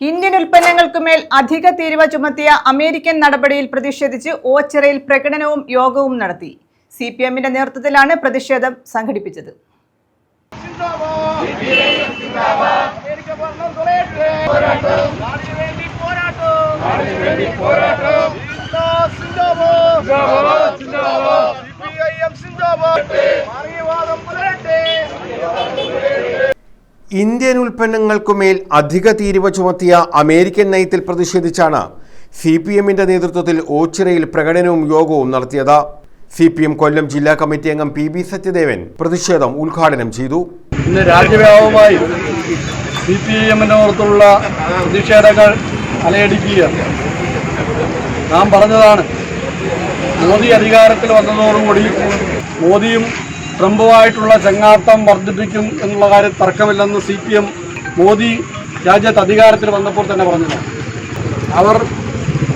Indian ഉൽപ്പന്നങ്ങൾക്കുമേൽ അധിക തീരുവ ചുമത്തിയ അമേരിക്കൻ നടപടിയിൽ പ്രതിഷേധിച്ച് ഓച്ചിറയിൽ പ്രകടനവും യോഗവും നടത്തി. സിപിഎമ്മിന്റെ നേതൃത്വത്തിലാണ് പ്രതിഷേധം സംഘടിപ്പിച്ചത്. ഇന്ത്യൻ ഉൽപ്പന്നങ്ങൾക്കുമേൽ അധിക തീരുവ ചുമത്തിയ അമേരിക്കൻ നയത്തിൽ പ്രതിഷേധിച്ചാണ് സിപിഎമ്മിന്റെ നേതൃത്വത്തിൽ ഓച്ചിറയിൽ പ്രകടനവും യോഗവും നടത്തിയത്. സിപിഎം കൊല്ലം ജില്ലാ കമ്മിറ്റി അംഗം PB സത്യദേവൻ പ്രതിഷേധം ഉദ്ഘാടനം ചെയ്തു. ഇന്ന് രാജ്യവ്യാപകമായി സിപിഎമ്മിന്റെ നേതൃത്വത്തിലുള്ള പ്രതിഷേധങ്ങൾ അലയടിക്കുകയാണ്. നാം പറഞ്ഞതാണ്, മോദി അധികാരത്തിൽ വന്നതോടുകൂടി മോദിയും ട്രംപുമായിട്ടുള്ള ചങ്ങാത്തം വർദ്ധിപ്പിക്കും എന്നുള്ള കാര്യം തർക്കമില്ലെന്ന് CPM മോദി രാജ്യത്ത് അധികാരത്തിൽ വന്നപ്പോൾ തന്നെ പറഞ്ഞതാണ്. അവർ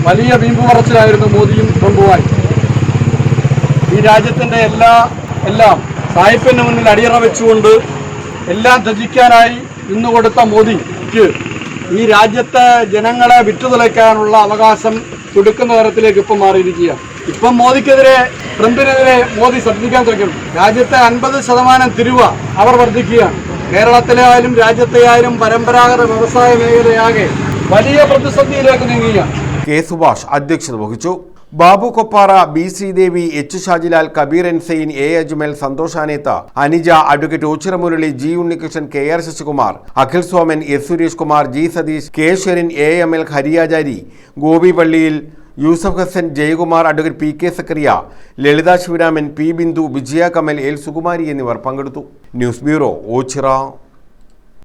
വലിയ വീമ്പ് പറച്ചിലായിരുന്നു മോദിയും ട്രംപുമായി. ഈ രാജ്യത്തിൻ്റെ എല്ലാം സായിപ്പിന് മുന്നിൽ അടിയറ വെച്ചുകൊണ്ട് എല്ലാം ത്യജിക്കാനായി നിന്നുകൊടുത്ത മോദിക്ക് ഈ രാജ്യത്തെ ജനങ്ങളെ വിറ്റുതുലയ്ക്കാനുള്ള അവകാശം കൊടുക്കുന്ന തരത്തിലേക്ക് ഇപ്പം മാറിയിരിക്കുകയാണ്. ഇപ്പം മോദിക്കെതിരെ, ട്രംപിനെതിരെ മോദി ശ്രദ്ധിക്കാൻ ശ്രമിക്കുന്നു. രാജ്യത്തെ 50% തിരുവ അവർ വർദ്ധിക്കുകയാണ്. കേരളത്തിലെ ആയാലും രാജ്യത്തെ ആയാലും പരമ്പരാഗത വ്യവസായ മേഖലയാകെ വലിയ പ്രതിസന്ധിയിലേക്ക് നീങ്ങുകയാണ്. K. സുഭാഷ് അധ്യക്ഷത വഹിച്ചു. Babu Koppara, B. Sreedevi, H. Shajilal, Kabeer ensign, A. Ajmal, Santhosh Anetha, Anija, advocate Ochira Murali, G. Unnikrishnan, KR Sasikumar, Akhil Soman, S. Suresh Kumar, G. Satheesh, K. Sherin, AML Hariyachari, Gopi Palliyil, Yusuf Hassan, Jayakumar, advocate PK Zachariah, Lalitha Sivaraman, P. Bindu, Vijaya Kamal, L. Sukumari എന്നിവർ പങ്കെടുത്തു. News bureau, Ochira.